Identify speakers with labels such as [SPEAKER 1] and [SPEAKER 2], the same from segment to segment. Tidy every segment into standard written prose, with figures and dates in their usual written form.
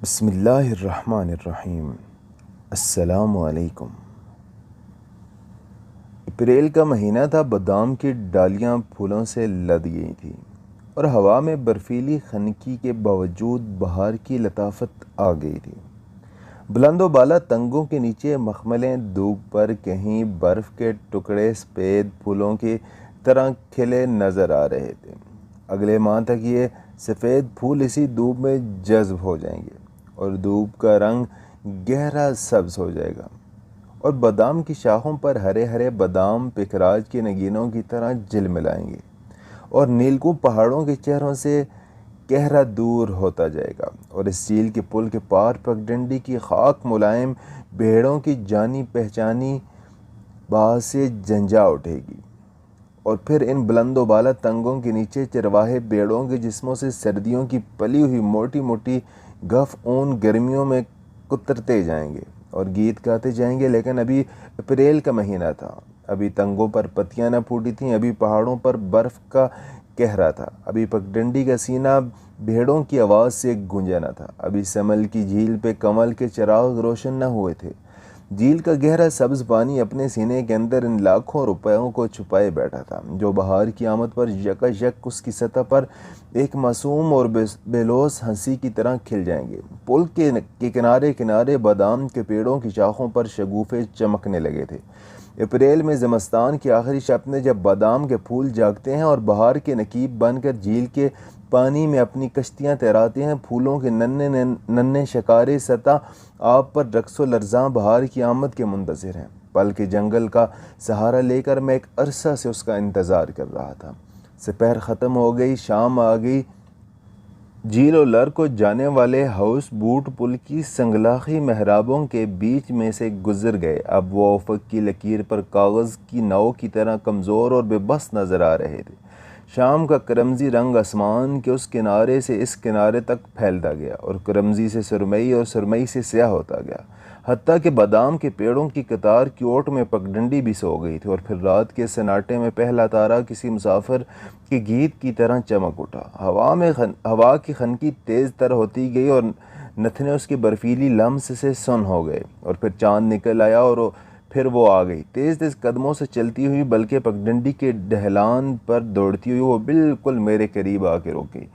[SPEAKER 1] بسم اللہ الرحمن الرحیم۔ السلام علیکم۔ اپریل کا مہینہ تھا، بادام کی ڈالیاں پھولوں سے لد گئی تھیں اور ہوا میں برفیلی خنکی کے باوجود بہار کی لطافت آ گئی تھی۔ بلند و بالا تنگوں کے نیچے مخملیں دوب پر کہیں برف کے ٹکڑے سفید پھولوں کی طرح کھلے نظر آ رہے تھے۔ اگلے ماہ تک یہ سفید پھول اسی دھوپ میں جذب ہو جائیں گے اور دھوپ کا رنگ گہرا سبز ہو جائے گا اور بادام کی شاخوں پر ہرے ہرے بادام پکھراج کے نگینوں کی طرح جھلملائیں گے اور نیلکوں پہاڑوں کے چہروں سے گہرا دور ہوتا جائے گا اور اس جھیل کے پل کے پار پگڈنڈی کی خاک ملائم بھیڑوں کی جانی پہچانی باز سے جھنجھا اٹھے گی اور پھر ان بلند و بالا تنگوں کے نیچے چرواہے بھیڑوں کے جسموں سے سردیوں کی پلی ہوئی موٹی موٹی گف اون گرمیوں میں کترتے جائیں گے اور گیت گاتے جائیں گے۔ لیکن ابھی اپریل کا مہینہ تھا، ابھی تنگوں پر پتیاں نہ پھوٹی تھیں، ابھی پہاڑوں پر برف کا کہرا تھا، ابھی پگڈنڈی کا سینہ بھیڑوں کی آواز سے گونجا نہ تھا، ابھی سمل کی جھیل پہ کمل کے چراغ روشن نہ ہوئے تھے۔ جھیل کا گہرا سبز پانی اپنے سینے کے اندر ان لاکھوں روپیوں کو چھپائے بیٹھا تھا جو بہار کی آمد پر یکایک اس کی سطح پر ایک معصوم اور بے لوث ہنسی کی طرح کھل جائیں گے۔ پل کے کنارے کنارے بادام کے پیڑوں کی شاخوں پر شگوفے چمکنے لگے تھے۔ اپریل میں زمستان کی آخری شب میں جب بادام کے پھول جاگتے ہیں اور بہار کے نقیب بن کر جھیل کے پانی میں اپنی کشتیاں تیراتے ہیں، پھولوں کے ننھے شکارے سطح آب پر رقص و لرزاں بہار کی آمد کے منتظر ہیں۔ پل کے جنگل کا سہارا لے کر میں ایک عرصہ سے اس کا انتظار کر رہا تھا۔ سپہر ختم ہو گئی، شام آ گئی، جھیل و لر کو جانے والے ہاؤس بوٹ پل کی سنگلاخی محرابوں کے بیچ میں سے گزر گئے۔ اب وہ افق کی لکیر پر کاغذ کی ناؤ کی طرح کمزور اور بے بس نظر آ رہے تھے۔ شام کا کرمزی رنگ آسمان کے اس کنارے سے اس کنارے تک پھیلتا گیا اور کرمزی سے سرمئی اور سرمئی سے سیاہ ہوتا گیا، حتیٰ کہ بادام کے پیڑوں کی قطار کی اوٹ میں پگڈنڈی بھی سو گئی تھی اور پھر رات کے سناٹے میں پہلا تارا کسی مسافر کے گیت کی طرح چمک اٹھا۔ ہوا کی خنکی تیز تر ہوتی گئی اور نتھنے اس کی برفیلی لمس سے سن ہو گئے اور پھر چاند نکل آیا اور پھر وہ آ گئی، تیز تیز قدموں سے چلتی ہوئی، بلکہ پگڈنڈی کے ڈھلان پر دوڑتی ہوئی وہ بالکل میرے قریب آ کے رک گئی۔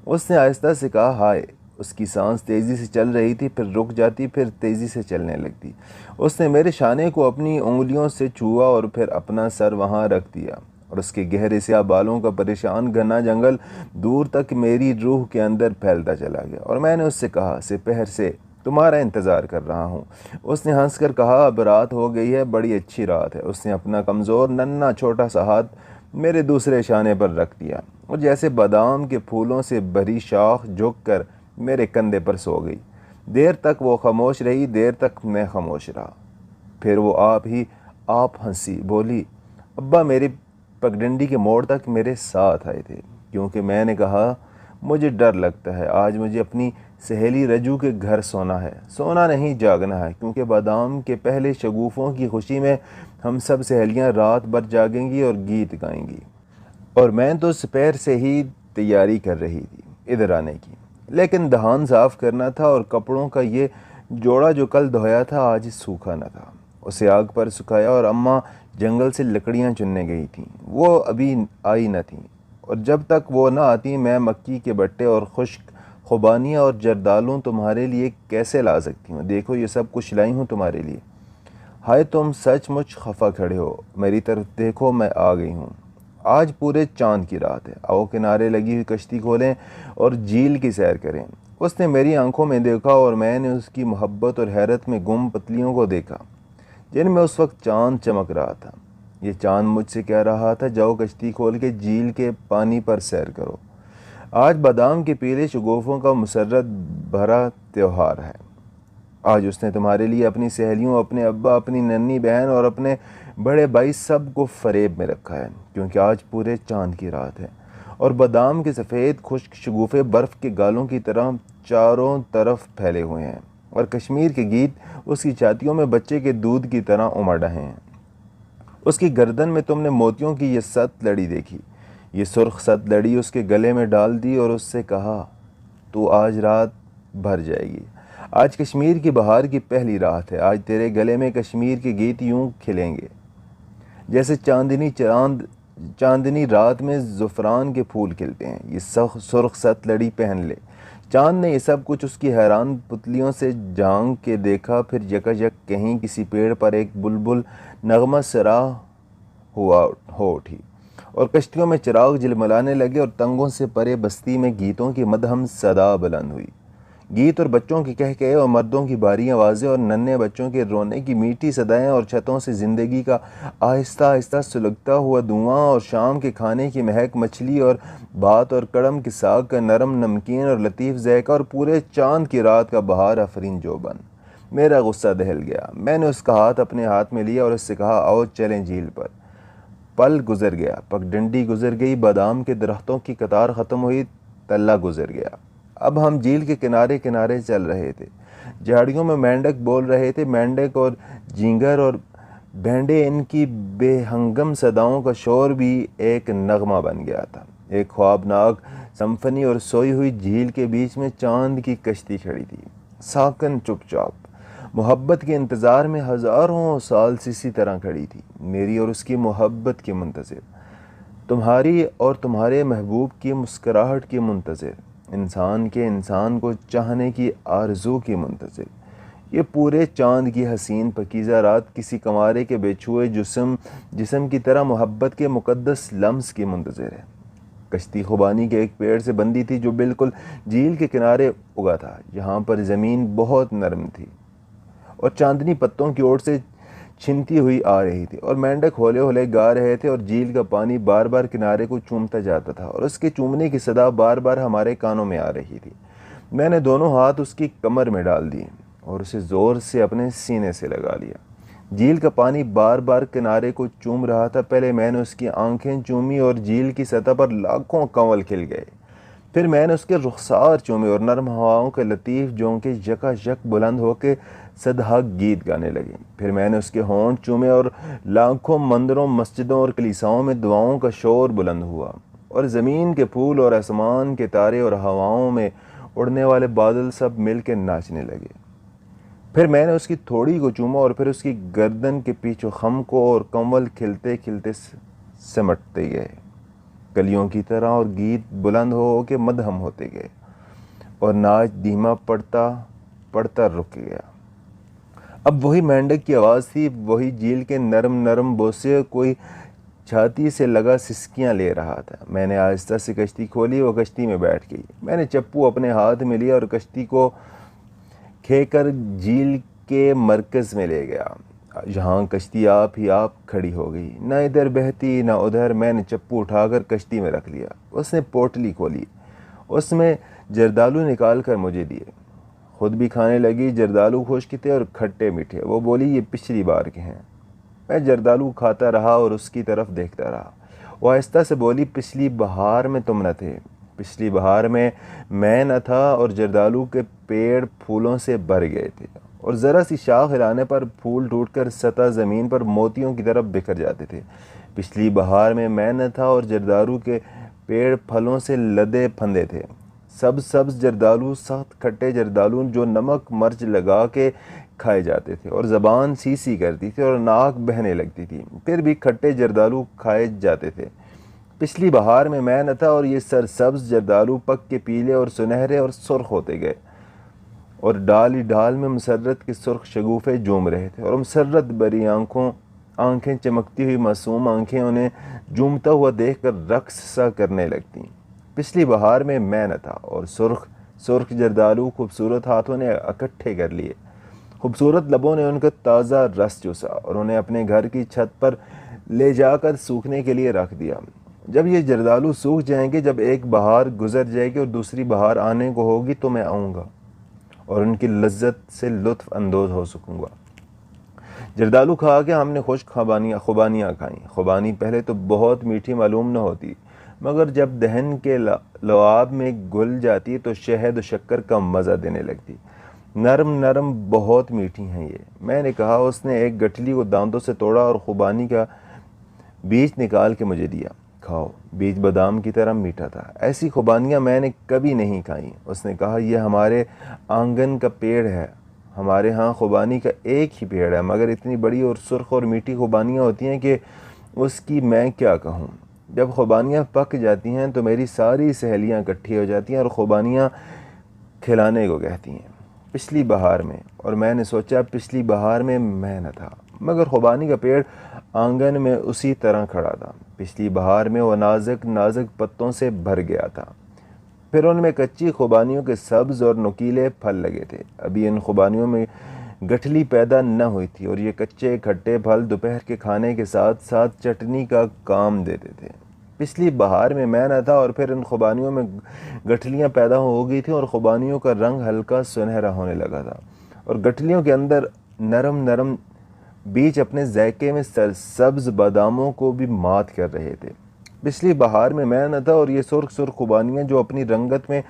[SPEAKER 1] اس نے آہستہ سے کہا، ہائے۔ اس کی سانس تیزی سے چل رہی تھی، پھر رک جاتی، پھر تیزی سے چلنے لگتی۔ اس نے میرے شانے کو اپنی انگلیوں سے چھوا اور پھر اپنا سر وہاں رکھ دیا اور اس کے گہرے سیاہ بالوں کا پریشان گھنا جنگل دور تک میری روح کے اندر پھیلتا چلا گیا اور میں نے اس سے کہا، سپہر سے تمہارا انتظار کر رہا ہوں۔ اس نے ہنس کر کہا، اب رات ہو گئی ہے، بڑی اچھی رات ہے۔ اس نے اپنا کمزور ننھا چھوٹا سا ہاتھ میرے دوسرے شانے پر رکھ دیا اور جیسے بادام کے پھولوں سے بھری شاخ جھک کر میرے کندھے پر سو گئی۔ دیر تک وہ خاموش رہی، دیر تک میں خاموش رہا، پھر وہ آپ ہنسی، بولی، ابا میری پگڈنڈی کے موڑ تک میرے ساتھ آئے تھے کیونکہ میں نے کہا مجھے ڈر لگتا ہے، آج مجھے اپنی سہیلی رجو کے گھر سونا ہے، سونا نہیں جاگنا ہے، کیونکہ بادام کے پہلے شگوفوں کی خوشی میں ہم سب سہیلیاں رات بھر جاگیں گی اور گیت گائیں گی۔ اور میں تو سپہر سے ہی تیاری کر رہی تھی ادھر آنے کی، لیکن دہان صاف کرنا تھا اور کپڑوں کا یہ جوڑا جو کل دھویا تھا آج سوکھا نہ تھا۔ اسے آگ پر سکھایا اور اماں جنگل سے لکڑیاں چننے گئی تھیں، وہ ابھی آئی نہ تھیں اور جب تک وہ نہ آتی میں مکی کے بٹے اور خشک خوبانیاں اور جردالوں تمہارے لیے کیسے لا سکتی ہوں؟ دیکھو یہ سب کچھ لائی ہوں تمہارے لیے۔ ہائے تم سچ مچ خفا کھڑے ہو، میری طرف دیکھو، میں آ گئی ہوں۔ آج پورے چاند کی رات ہے، آؤ کنارے لگی ہوئی کشتی کھولیں اور جھیل کی سیر کریں۔ اس نے میری آنکھوں میں دیکھا اور میں نے اس کی محبت اور حیرت میں گم پتلیوں کو دیکھا جن میں اس وقت چاند چمک رہا تھا۔ یہ چاند مجھ سے کہہ رہا تھا، جاؤ کشتی کھول کے جھیل کے پانی پر سیر کرو، آج بادام کے پیلے شگوفوں کا مسرت بھرا تہوار ہے۔ آج اس نے تمہارے لیے اپنی سہیلیوں، اپنے ابا، اپنی ننھی بہن اور اپنے بڑے بھائی سب کو فریب میں رکھا ہے، کیونکہ آج پورے چاند کی رات ہے اور بادام کے سفید خشک شگوفے برف کے گالوں کی طرح چاروں طرف پھیلے ہوئے ہیں اور کشمیر کے گیت اس کی چھاتیوں میں بچے کے دودھ کی طرح امڑ رہے ہیں۔ اس کی گردن میں تم نے موتیوں کی یہ ست لڑی دیکھی، یہ سرخ لڑی اس کے گلے میں ڈال دی اور اس سے کہا، تو آج رات بھر جائے گی، آج کشمیر کی بہار کی پہلی رات ہے، آج تیرے گلے میں کشمیر کے گیت یوں کھلیں گے جیسے چاندنی رات میں زعفران کے پھول کھلتے ہیں۔ یہ سرخ ست لڑی پہن لے۔ چاند نے یہ سب کچھ اس کی حیران پتلیوں سے جھانک کے دیکھا، پھر یکایک کہیں کسی پیڑ پر ایک بلبل نغمہ سرا ہو اٹھی اور کشتیوں میں چراغ جلملانے لگے اور تنگوں سے پرے بستی میں گیتوں کی مدھم صدا بلند ہوئی۔ گیت اور بچوں کے کہکہے اور مردوں کی بھاری آوازیں اور ننھے بچوں کے رونے کی میٹھی صدائیں اور چھتوں سے زندگی کا آہستہ آہستہ سلگتا ہوا دھواں اور شام کے کھانے کی مہک، مچھلی اور بھات اور کڑم کے ساگ کا نرم نمکین اور لطیف ذائقہ اور پورے چاند کی رات کا بہار آفرین جوبن۔ میرا غصہ دہل گیا۔ میں نے اس کا ہاتھ اپنے ہاتھ میں لیا اور اس سے کہا، آؤ چلیں جھیل پر۔ پل گزر گیا، پگڈنڈی گزر گئی، بادام کے درختوں کی قطار ختم ہوئی، تلہ گزر گیا۔ اب ہم جھیل کے کنارے کنارے چل رہے تھے۔ جھاڑیوں میں مینڈک بول رہے تھے، مینڈک اور جینگر اور بھینڈے، ان کی بے ہنگم صداؤں کا شور بھی ایک نغمہ بن گیا تھا، ایک خوابناک سمفنی۔ اور سوئی ہوئی جھیل کے بیچ میں چاند کی کشتی کھڑی تھی، ساکن چپ چاپ، محبت کے انتظار میں ہزاروں سال سے اسی طرح کھڑی تھی، میری اور اس کی محبت کے منتظر، تمہاری اور تمہارے محبوب کی مسکراہٹ کی منتظر، انسان کے انسان کو چاہنے کی آرزو کی منتظر۔ یہ پورے چاند کی حسین پکیزہ رات کسی کنوارے کے بے چھوئے جسم کی طرح محبت کے مقدس لمس کی منتظر ہے۔ کشتی خوبانی کے ایک پیڑ سے بندھی تھی جو بالکل جھیل کے کنارے اگا تھا، یہاں پر زمین بہت نرم تھی اور چاندنی پتوں کی اوٹ سے چھنتی ہوئی آ رہی تھی، اور مینڈک ہولے ہولے گا رہے تھے، اور جھیل کا پانی بار بار کنارے کو چومتا جاتا تھا اور اس کے چومنے کی صدا بار بار ہمارے کانوں میں آ رہی تھی۔ میں نے دونوں ہاتھ اس کی کمر میں ڈال دیے اور اسے زور سے اپنے سینے سے لگا لیا۔ جھیل کا پانی بار بار کنارے کو چوم رہا تھا۔ پہلے میں نے اس کی آنکھیں چومی اور جھیل کی سطح پر لاکھوں کنول کھل گئے۔ پھر میں نے اس کے رخسار چومے اور نرم ہواؤں کے لطیف جھونکے یکایک بلند ہو کے صدہا گیت گانے لگے۔ پھر میں نے اس کے ہونٹ چومے اور لاکھوں مندروں، مسجدوں اور کلیساؤں میں دعاؤں کا شور بلند ہوا، اور زمین کے پھول اور آسمان کے تارے اور ہواؤں میں اڑنے والے بادل سب مل کے ناچنے لگے۔ پھر میں نے اس کی تھوڑی کو چوما اور پھر اس کی گردن کے پیچھے خم کو، اور کنول کھلتے کھلتے سمٹتے گئے کلیوں کی طرح، اور گیت بلند ہو کے مدھم ہوتے گئے، اور ناچ دھیما پڑتا رک گیا۔ اب وہی مینڈک کی آواز تھی، وہی جھیل کے نرم نرم بوسے، کوئی چھاتی سے لگا سسکیاں لے رہا تھا۔ میں نے آہستہ سے کشتی کھولی، وہ کشتی میں بیٹھ گئی۔ میں نے چپو اپنے ہاتھ میں لیا اور کشتی کو کھے کر جھیل کے مرکز میں لے گیا، جہاں کشتی آپ ہی آپ کھڑی ہو گئی، نہ ادھر بہتی نہ ادھر۔ میں نے چپو اٹھا کر کشتی میں رکھ لیا۔ اس نے پوٹلی کھولی، اس میں جردالو نکال کر مجھے دیے، خود بھی کھانے لگی۔ جردالو خشک تھے اور کھٹے میٹھے۔ وہ بولی، یہ پچھلی بار کے ہیں۔ میں جردالو کھاتا رہا اور اس کی طرف دیکھتا رہا۔ وہ آہستہ سے بولی، پچھلی بہار میں تم نہ تھے، پچھلی بہار میں نہ تھا، اور جردالو کے پیڑ پھولوں سے بھر گئے تھے، اور ذرا سی شاخ ہلانے پر پھول ٹوٹ کر سطح زمین پر موتیوں کی طرف بکھر جاتے تھے۔ پچھلی بہار میں نہ تھا، اور جردالو کے پیڑ پھلوں سے لدے پھندے تھے، سبز جردالو، سخت کھٹے جردالو جو نمک مرچ لگا کے کھائے جاتے تھے، اور زبان سی سی کرتی تھی اور ناک بہنے لگتی تھی، پھر بھی کھٹے جردالو کھائے جاتے تھے۔ پچھلی بہار میں نہ تھا، اور یہ سرسبز جردالو پک کے پیلے اور سنہرے اور سرخ ہوتے گئے، اور ڈال ہی ڈال میں مسرت کے سرخ شگوفے جوم رہے تھے، اور مسرت بری آنکھیں، چمکتی ہوئی معصوم آنکھیں انہیں جومتا ہوا دیکھ کر رقص سا کرنے لگتیں۔ پچھلی بہار میں نہ تھا، اور سرخ جردالو خوبصورت ہاتھوں نے اکٹھے کر لیے، خوبصورت لبوں نے ان کا تازہ رس چوسا، اور انہیں اپنے گھر کی چھت پر لے جا کر سوکھنے کے لیے رکھ دیا۔ جب یہ جردالو سوکھ جائیں گے، جب ایک بہار گزر جائے گی اور دوسری بہار آنے کو ہوگی، تو میں آؤں گا اور ان کی لذت سے لطف اندوز ہو سکوں گا۔ جردالو کھا کے ہم نے خشک خوبانیاں کھائیں۔ خوبانی پہلے تو بہت میٹھی معلوم نہ ہوتی، مگر جب دہن کے لعاب میں گھل جاتی تو شہد و شکر کا مزہ دینے لگتی۔ نرم نرم بہت میٹھی ہیں یہ، میں نے کہا۔ اس نے ایک گٹھلی کو دانتوں سے توڑا اور خوبانی کا بیج نکال کے مجھے دیا۔ کھاؤ، بیج بادام کی طرح میٹھا تھا۔ ایسی خوبانیاں میں نے کبھی نہیں کھائیں۔ اس نے کہا یہ ہمارے آنگن کا پیڑ ہے، ہمارے ہاں خوبانی کا ایک ہی پیڑ ہے، مگر اتنی بڑی اور سرخ اور میٹھی خوبانیاں ہوتی ہیں کہ اس کی میں کیا کہوں۔ جب خوبانیاں پک جاتی ہیں تو میری ساری سہیلیاں اکٹھی ہو جاتی ہیں اور خوبانیاں کھلانے کو کہتی ہیں۔ پچھلی بہار میں، اور میں نے سوچا پچھلی بہار میں میں نہ تھا، مگر خوبانی کا پیڑ آنگن میں اسی طرح کھڑا تھا۔ پچھلی بہار میں وہ نازک نازک پتوں سے بھر گیا تھا، پھر ان میں کچی خوبانیوں کے سبز اور نکیلے پھل لگے تھے۔ ابھی ان خوبانیوں میں گٹھلی پیدا نہ ہوئی تھی اور یہ کچے کھٹے پھل دوپہر کے کھانے کے ساتھ ساتھ چٹنی کا کام دیتے تھے۔ پچھلی بہار میں نہ تھا اور پھر ان خوبانیوں میں گٹھلیاں پیدا ہو گئی تھیں اور خوبانیوں کا رنگ ہلکا سنہرا ہونے لگا تھا اور گٹھلیوں کے اندر نرم نرم بیج اپنے ذائقے میں سرسبز باداموں کو بھی مات کر رہے تھے۔ پچھلی بہار میں نہ تھا اور یہ سرخ سرخ خوبانیاں جو اپنی رنگت میں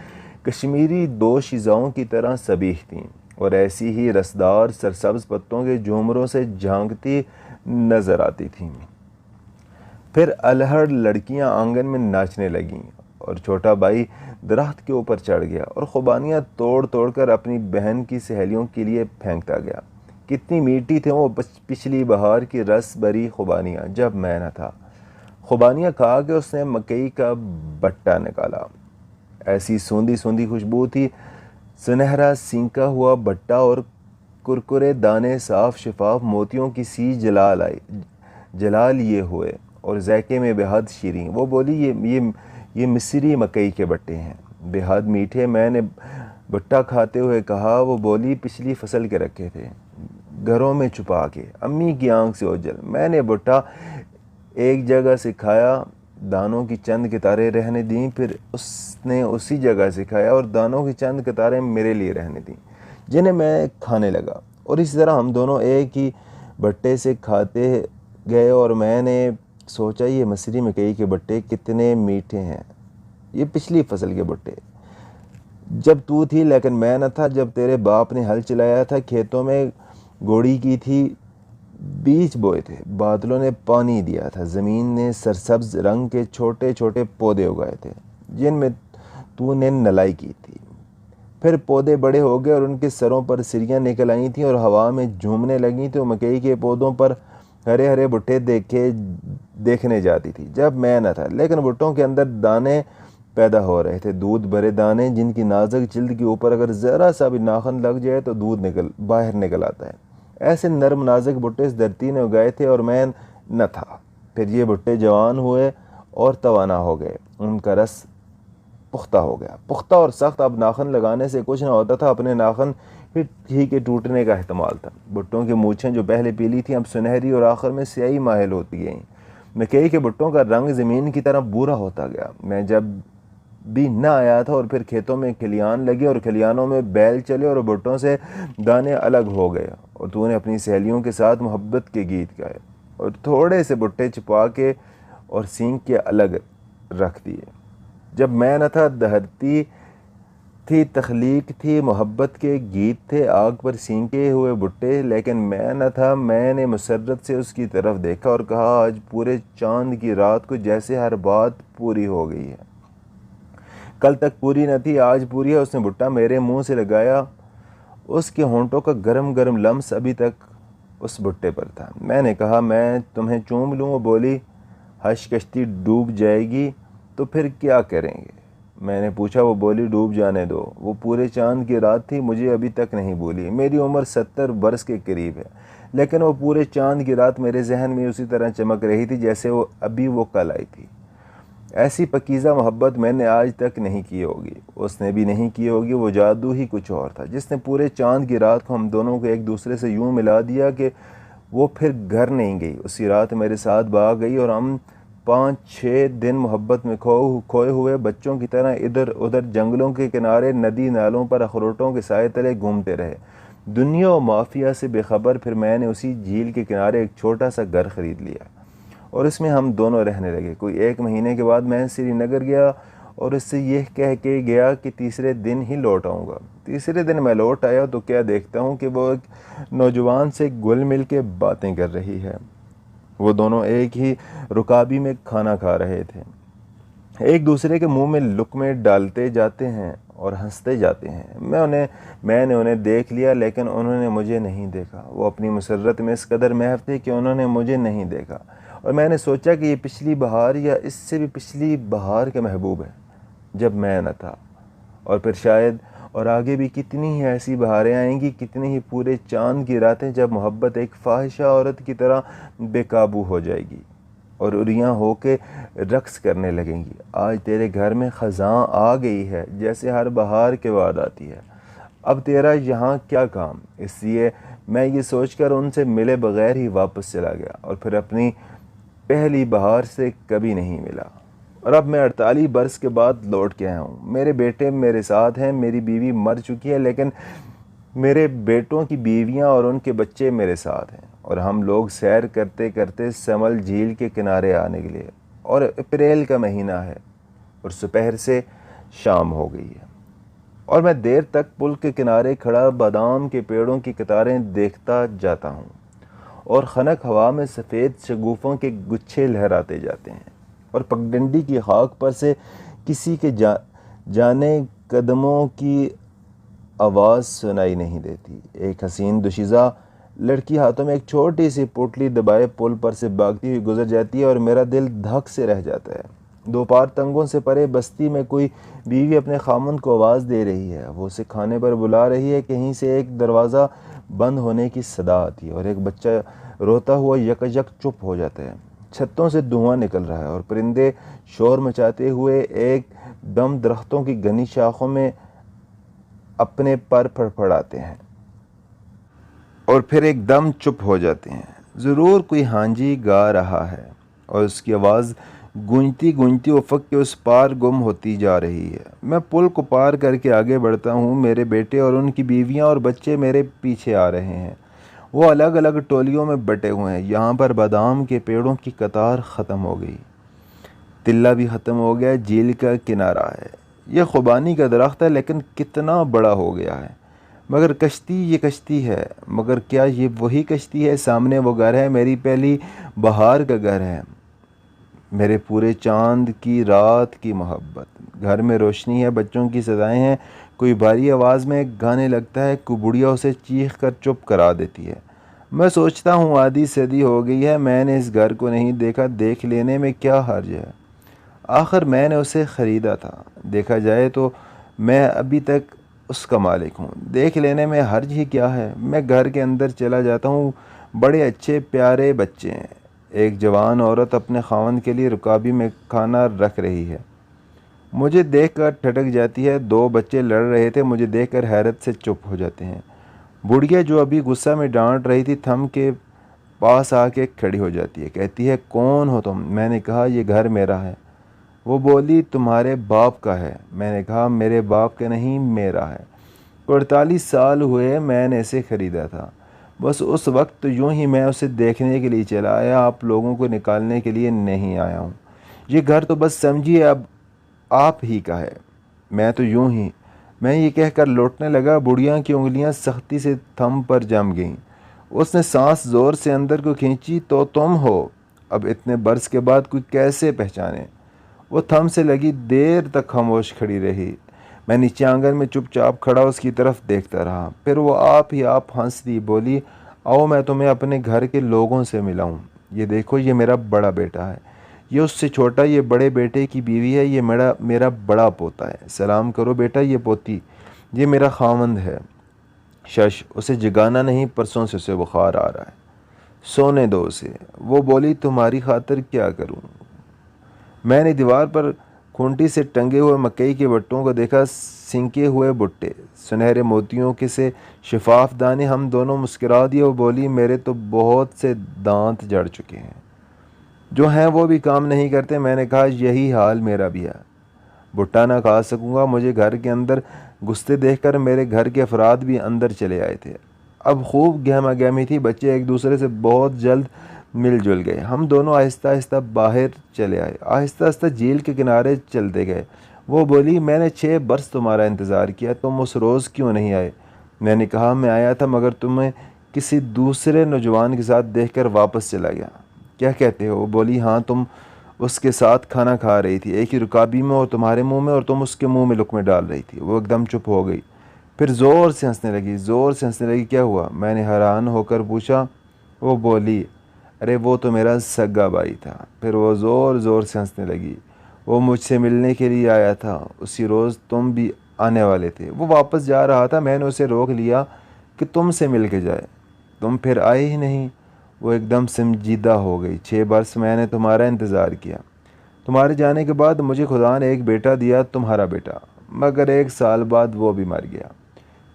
[SPEAKER 1] کشمیری دوشیزاؤں کی طرح شبیہ تھیں اور ایسی ہی رسدار سرسبز پتوں کے جھومروں سے جھانکتی نظر آتی تھیں۔ پھر الہڑ لڑکیاں آنگن میں ناچنے لگیں اور چھوٹا بھائی درخت کے اوپر چڑھ گیا اور خوبانیاں توڑ توڑ کر اپنی بہن کی سہیلیوں کے لیے پھینکتا گیا۔ کتنی میٹھی تھیں وہ پچھلی بہار کی رس بری خوبانیاں جب میں نہ تھا۔ خوبانیاں کھا کے اس نے مکئی کا بٹا نکالا۔ ایسی سوندھی سوندھی خوشبو تھی، سنہرا سینکا ہوا بٹا اور کرکرے دانے صاف شفاف موتیوں کی سی جلا لیے ہوئے اور ذائقے میں بے حد شیریں۔ وہ بولی یہ مصری مکئی کے بٹے ہیں، بے حد میٹھے۔ میں نے بٹا کھاتے ہوئے کہا۔ وہ بولی پچھلی فصل کے رکھے تھے، گھروں میں چھپا کے، امی کی آنکھ سے اوجھل۔ میں نے بٹا ایک جگہ سے کھایا، دانوں کی چند قطاریں رہنے دیں، پھر اس نے اسی جگہ سے کھایا اور دانوں کی چند قطاریں میرے لیے رہنے دیں، جنہیں میں کھانے لگا۔ اور اسی طرح ہم دونوں ایک ہی بٹے سے کھاتے گئے اور میں نے سوچا یہ مصری مکئی کے بٹے کتنے میٹھے ہیں، یہ پچھلی فصل کے بٹے جب تو تھی لیکن میں نہ تھا، جب تیرے باپ نے ہل چلایا تھا، کھیتوں میں گوڑی کی تھی، بیج بوئے تھے، بادلوں نے پانی دیا تھا، زمین نے سرسبز رنگ کے چھوٹے چھوٹے پودے اگائے تھے جن میں تو نے نلائی کی تھی۔ پھر پودے بڑے ہو گئے اور ان کے سروں پر سریاں نکل آئی تھیں اور ہوا میں جھومنے لگیں تھیں اور مکئی کے پودوں پر ہرے ہرے بھٹے دیکھنے جاتی تھی جب میں نہ تھا، لیکن بھٹوں کے اندر دانے پیدا ہو رہے تھے، دودھ بھرے دانے جن کی نازک جلد کے اوپر اگر ذرا سا بھی ناخن لگ جائے تو دودھ باہر نکل آتا ہے۔ ایسے نرم نازک بھٹے اس دھرتی نے اگائے تھے اور میں نہ تھا۔ پھر یہ بھٹے جوان ہوئے اور توانا ہو گئے، ان کا رس پختہ ہو گیا، پختہ اور سخت۔ اب ناخن لگانے سے کچھ نہ ہوتا تھا، اپنے ناخن ہی کے ٹوٹنے کا احتمال تھا۔ بھٹوں کی مونچھیں جو پہلے پیلی تھیں اب سنہری اور آخر میں سیاہی مائل ہوتی گئیں۔ مکئی کے بھٹوں کا رنگ زمین کی طرح بھورا ہوتا گیا۔ میں جب بھی نہ آیا تھا اور پھر کھیتوں میں کھلیان لگے اور کھلیانوں میں بیل چلے اور بھٹوں سے دانے الگ ہو گئے اور تو نے اپنی سہیلیوں کے ساتھ محبت کے گیت گائے اور تھوڑے سے بھٹے چھپا کے اور سینک کے الگ رکھ دیے۔ جب میں نہ تھا، دھرتی تھی، تخلیق تھی، محبت کے گیت تھے، آگ پر سینکے ہوئے بھٹے، لیکن میں نہ تھا۔ میں نے مسرت سے اس کی طرف دیکھا اور کہا آج پورے چاند کی رات کو جیسے ہر بات پوری ہو گئی ہے، کل تک پوری نہ تھی، آج پوری ہے۔ اس نے بھٹا میرے منہ سے لگایا، اس کے ہونٹوں کا گرم گرم لمس ابھی تک اس بھٹے پر تھا۔ میں نے کہا میں تمہیں چوم لوں۔ وہ بولی حش کشتی ڈوب جائے گی تو پھر کیا کریں گے؟ میں نے پوچھا۔ وہ بولی ڈوب جانے دو، وہ پورے چاند کی رات تھی، مجھے ابھی تک نہیں بھولی۔ میری عمر 70 برس کے قریب ہے، لیکن وہ پورے چاند کی رات میرے ذہن میں اسی طرح چمک رہی تھی جیسے وہ کل آئی تھی۔ ایسی پکیزہ محبت میں نے آج تک نہیں کی ہوگی، اس نے بھی نہیں کی ہوگی۔ وہ جادو ہی کچھ اور تھا جس نے پورے چاند کی رات کو ہم دونوں کو ایک دوسرے سے یوں ملا دیا کہ وہ پھر گھر نہیں گئی۔ اسی رات میرے ساتھ بھاگ گئی اور ہم 5-6 دن محبت میں کھوئے ہوئے بچوں کی طرح ادھر ادھر جنگلوں کے کنارے، ندی نالوں پر، اخروٹوں کے سائے تلے گھومتے رہے، دنیا و مافیا سے بے خبر۔ پھر میں نے اسی جھیل کے کنارے ایک چھوٹا سا گھر خرید لیا اور اس میں ہم دونوں رہنے لگے۔ کوئی 1 مہینے کے بعد میں سری نگر گیا اور اس سے یہ کہہ کے گیا کہ تیسرے دن ہی لوٹ آؤں گا۔ تیسرے دن میں لوٹ آیا تو کیا دیکھتا ہوں کہ وہ ایک نوجوان سے گل مل کے باتیں کر رہی ہے۔ وہ دونوں ایک ہی رکابی میں کھانا کھا رہے تھے، ایک دوسرے کے منہ میں لقمے ڈالتے جاتے ہیں اور ہنستے جاتے ہیں۔ میں نے انہیں دیکھ لیا، لیکن انہوں نے مجھے نہیں دیکھا۔ وہ اپنی مسرت میں اس قدر محو تھے کہ انہوں نے مجھے نہیں دیکھا، اور میں نے سوچا کہ یہ پچھلی بہار یا اس سے بھی پچھلی بہار کے محبوب ہے جب میں نہ تھا، اور پھر شاید اور آگے بھی کتنی ہی ایسی بہاریں آئیں گی، کتنی ہی پورے چاند کی راتیں جب محبت ایک فاحشہ عورت کی طرح بے قابو ہو جائے گی اور اریاں ہو کے رقص کرنے لگیں گی۔ آج تیرے گھر میں خزاں آ گئی ہے جیسے ہر بہار کے بعد آتی ہے، اب تیرا یہاں کیا کام؟ اس لیے میں یہ سوچ کر ان سے ملے بغیر ہی واپس چلا گیا، اور پھر اپنی پہلی بہار سے کبھی نہیں ملا۔ اور اب میں 48 برس کے بعد لوٹ کے آیا ہوں۔ میرے بیٹے میرے ساتھ ہیں، میری بیوی مر چکی ہے، لیکن میرے بیٹوں کی بیویاں اور ان کے بچے میرے ساتھ ہیں، اور ہم لوگ سیر کرتے کرتے سمل جھیل کے کنارے آنے کے لیے، اور اپریل کا مہینہ ہے اور دوپہر سے شام ہو گئی ہے، اور میں دیر تک پل کے کنارے کھڑا بادام کے پیڑوں کی قطاریں دیکھتا جاتا ہوں، اور خنک ہوا میں سفید شگوفوں کے گچھے لہراتے جاتے ہیں، اور پگڈنڈی کی خاک پر سے کسی کے جانے قدموں کی آواز سنائی نہیں دیتی۔ ایک حسین دوشیزہ لڑکی ہاتھوں میں ایک چھوٹی سی پوٹلی دبائے پل پر سے بھاگتی ہوئی گزر جاتی ہے، اور میرا دل دھک سے رہ جاتا ہے۔ دو پار تنگوں سے پرے بستی میں کوئی بیوی اپنے خامند کو آواز دے رہی ہے، وہ اسے کھانے پر بلا رہی ہے۔ کہیں سے ایک دروازہ بند ہونے کی صدا آتی ہے، اور ایک بچہ روتا ہوا یکایک چپ ہو جاتا ہے۔ چھتوں سے دھواں نکل رہا ہے، اور پرندے شور مچاتے ہوئے ایک دم درختوں کی گھنی شاخوں میں اپنے پر پھڑپھڑاتے ہیں، اور پھر ایک دم چپ ہو جاتے ہیں۔ ضرور کوئی ہانجی گا رہا ہے، اور اس کی آواز گونجتی گونجتی افق کے اس پار گم ہوتی جا رہی ہے۔ میں پل کو پار کر کے آگے بڑھتا ہوں، میرے بیٹے اور ان کی بیویاں اور بچے میرے پیچھے آ رہے ہیں۔ وہ الگ الگ ٹولیوں میں بٹے ہوئے ہیں۔ یہاں پر بادام کے پیڑوں کی قطار ختم ہو گئی، تلہ بھی ختم ہو گیا، جھیل کا کنارہ ہے۔ یہ خوبانی کا درخت ہے، لیکن کتنا بڑا ہو گیا ہے۔ مگر کشتی یہ کشتی ہے، مگر کیا یہ وہی کشتی ہے؟ سامنے وہ گھر ہے، میری پہلی بہار کا گھر ہے، میرے پورے چاند کی رات کی محبت۔ گھر میں روشنی ہے، بچوں کی صدائیں ہیں، کوئی بھاری آواز میں گانے لگتا ہے، کوئی بڑھیا اسے چیخ کر چپ کرا دیتی ہے۔ میں سوچتا ہوں آدھی صدی ہو گئی ہے، میں نے اس گھر کو نہیں دیکھا، دیکھ لینے میں کیا حرج ہے؟ آخر میں نے اسے خریدا تھا، دیکھا جائے تو میں ابھی تک اس کا مالک ہوں، دیکھ لینے میں حرج ہی کیا ہے؟ میں گھر کے اندر چلا جاتا ہوں، بڑے اچھے پیارے بچے ہیں۔ ایک جوان عورت اپنے خاوند کے لیے رکابی میں کھانا رکھ رہی ہے، مجھے دیکھ کر ٹھٹک جاتی ہے۔ دو بچے لڑ رہے تھے، مجھے دیکھ کر حیرت سے چپ ہو جاتے ہیں۔ بڑھیا جو ابھی غصہ میں ڈانٹ رہی تھی، تھم کے پاس آ کے کھڑی ہو جاتی ہے، کہتی ہے کون ہو تم؟ میں نے کہا یہ گھر میرا ہے۔ وہ بولی تمہارے باپ کا ہے۔ میں نے کہا میرے باپ کا نہیں، میرا ہے، 48 سال ہوئے میں نے اسے خریدا تھا، بس اس وقت تو یوں ہی میں اسے دیکھنے کے لیے چلا آیا، آپ لوگوں کو نکالنے کے لیے نہیں آیا ہوں۔ یہ گھر تو بس سمجھیے اب آپ ہی کا ہے، میں تو یوں ہی۔ میں یہ کہہ کر لوٹنے لگا، بڑھیا کی انگلیاں سختی سے تھم پر جم گئیں۔ اس نے سانس زور سے اندر کو کھینچی، تو تم ہو؟ اب اتنے برس کے بعد کوئی کیسے پہچانے؟ وہ تھم سے لگی دیر تک خاموش کھڑی رہی۔ میں نیچے آنگن میں چپ چاپ کھڑا اس کی طرف دیکھتا رہا، پھر وہ آپ ہی آپ ہنس دی، بولی آؤ میں تمہیں اپنے گھر کے لوگوں سے ملاؤں۔ یہ دیکھو، یہ میرا بڑا بیٹا ہے، یہ اس سے چھوٹا، یہ بڑے بیٹے کی بیوی ہے، یہ میرا بڑا پوتا ہے۔ سلام کرو بیٹا، یہ پوتی، یہ میرا خاوند ہے۔ شش، اسے جگانا نہیں، پرسوں سے اسے بخار آ رہا ہے، سونے دو اسے۔ وہ بولی تمہاری خاطر کیا کروں؟ میں نے دیوار پر کھونٹی سے ٹنگے ہوئے مکئی کے بٹوں کو دیکھا، سنکے ہوئے بٹے، سنہرے موتیوں کے سے شفاف دانے۔ ہم دونوں مسکرا دیے۔ وہ بولی میرے تو بہت سے دانت جڑ چکے ہیں، جو ہیں وہ بھی کام نہیں کرتے۔ میں نے کہا یہی حال میرا بھی ہے، بھٹا نہ کھا سکوں گا۔ مجھے گھر کے اندر گھستے دیکھ کر میرے گھر کے افراد بھی اندر چلے آئے تھے۔ اب خوب گہما گہمی تھی، بچے ایک دوسرے سے بہت جلد مل جل گئے۔ ہم دونوں آہستہ آہستہ باہر چلے آئے، آہستہ آہستہ جھیل کے کنارے چلتے گئے۔ وہ بولی میں نے 6 برس تمہارا انتظار کیا، تم اس روز کیوں نہیں آئے؟ میں نے کہا میں آیا تھا، مگر تمہیں کسی دوسرے نوجوان کے ساتھ دیکھ کر واپس چلا گیا۔ کیا کہتے ہو؟ وہ بولی ہاں، تم اس کے ساتھ کھانا کھا رہی تھی، ایک ہی رکابی میں اور تمہارے منہ میں، اور تم اس کے منہ میں لقمے ڈال رہی تھی۔ وہ ایک دم چپ ہو گئی، پھر زور سے ہنسنے لگی۔ کیا ہوا؟ میں نے حیران ہو کر پوچھا۔ وہ بولی ارے وہ تو میرا سگا بھائی تھا۔ پھر وہ زور سے ہنسنے لگی۔ وہ مجھ سے ملنے کے لیے آیا تھا، اسی روز تم بھی آنے والے تھے۔ وہ واپس جا رہا تھا، میں نے اسے روک لیا کہ تم سے مل کے جائے، تم پھر آئے ہی نہیں۔ وہ ایک دم سنجیدہ ہو گئی۔ 6 برس میں نے تمہارا انتظار کیا، تمہارے جانے کے بعد مجھے خدا نے ایک بیٹا دیا، تمہارا بیٹا، مگر 1 سال بعد وہ بھی مر گیا۔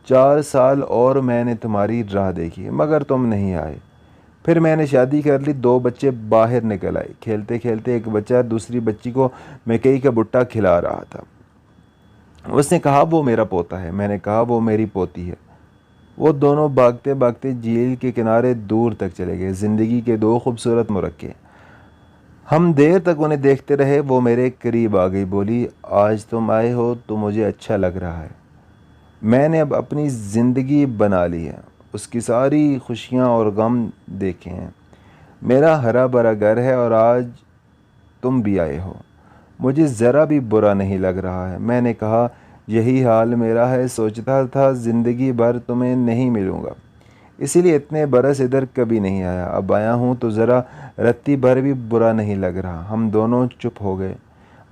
[SPEAKER 1] 4 سال اور میں نے تمہاری راہ دیکھی، مگر تم نہیں آئے۔ پھر میں نے شادی کر لی، 2 بچے باہر نکل آئے۔ کھیلتے کھیلتے ایک بچہ دوسری بچی کو مکئی کا بٹا کھلا رہا تھا۔ اس نے کہا وہ میرا پوتا ہے، میں نے کہا وہ میری پوتی ہے۔ وہ دونوں بھاگتے بھاگتے جھیل کے کنارے دور تک چلے گئے، زندگی کے 2 خوبصورت مرکے۔ ہم دیر تک انہیں دیکھتے رہے۔ وہ میرے قریب آ گئی، بولی آج تم آئے ہو تو مجھے اچھا لگ رہا ہے۔ میں نے اب اپنی زندگی بنا لی ہے، اس کی ساری خوشیاں اور غم دیکھے ہیں۔ میرا ہرا بھرا گھر ہے اور آج تم بھی آئے ہو، مجھے ذرا بھی برا نہیں لگ رہا ہے۔ میں نے کہا یہی حال میرا ہے، سوچتا تھا زندگی بھر تمہیں نہیں ملوں گا، اسی لیے اتنے برس ادھر کبھی نہیں آیا۔ اب آیا ہوں تو ذرا رتی بھر بھی برا نہیں لگ رہا۔ ہم دونوں چپ ہو گئے۔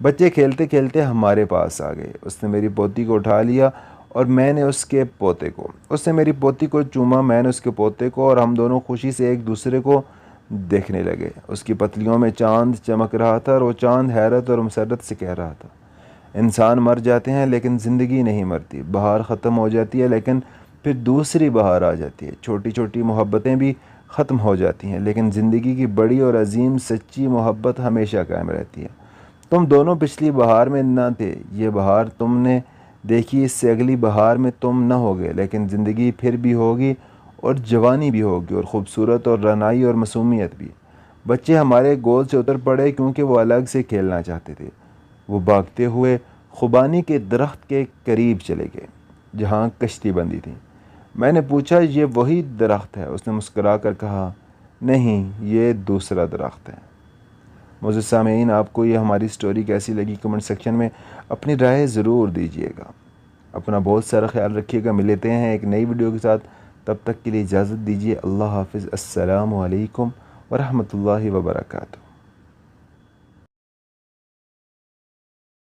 [SPEAKER 1] بچے کھیلتے کھیلتے ہمارے پاس آ گئے۔ اس نے میری پوتی کو اٹھا لیا اور میں نے اس کے پوتے کو۔ اس نے میری پوتی کو چوما، میں نے اس کے پوتے کو، اور ہم دونوں خوشی سے ایک دوسرے کو دیکھنے لگے۔ اس کی پتلیوں میں چاند چمک رہا تھا اور وہ چاند حیرت اور مسرت سے کہہ رہا تھا انسان مر جاتے ہیں لیکن زندگی نہیں مرتی، بہار ختم ہو جاتی ہے لیکن پھر دوسری بہار آ جاتی ہے، چھوٹی چھوٹی محبتیں بھی ختم ہو جاتی ہیں لیکن زندگی کی بڑی اور عظیم سچی محبت ہمیشہ قائم رہتی ہے۔ تم دونوں پچھلی بہار میں نہ تھے، یہ بہار تم نے دیکھی، اس سے اگلی بہار میں تم نہ ہوگے، لیکن زندگی پھر بھی ہوگی اور جوانی بھی ہوگی اور خوبصورت اور رعنائی اور معصومیت بھی۔ بچے ہمارے گود سے اتر پڑے کیونکہ وہ الگ سے کھیلنا چاہتے تھے۔ وہ بھاگتے ہوئے خوبانی کے درخت کے قریب چلے گئے جہاں کشتی بندھی تھی۔ میں نے پوچھا یہ وہی درخت ہے؟ اس نے مسکرا کر کہا نہیں، یہ دوسرا درخت ہے۔ معزز سامعین، آپ کو یہ ہماری سٹوری کیسی لگی کمنٹ سیکشن میں اپنی رائے ضرور دیجیے گا۔ اپنا بہت سارا خیال رکھیے گا۔ ملتے ہیں ایک نئی ویڈیو کے ساتھ، تب تک کے لیے اجازت دیجیے۔ اللہ حافظ۔ السلام علیکم ورحمۃ اللہ وبرکاتہ۔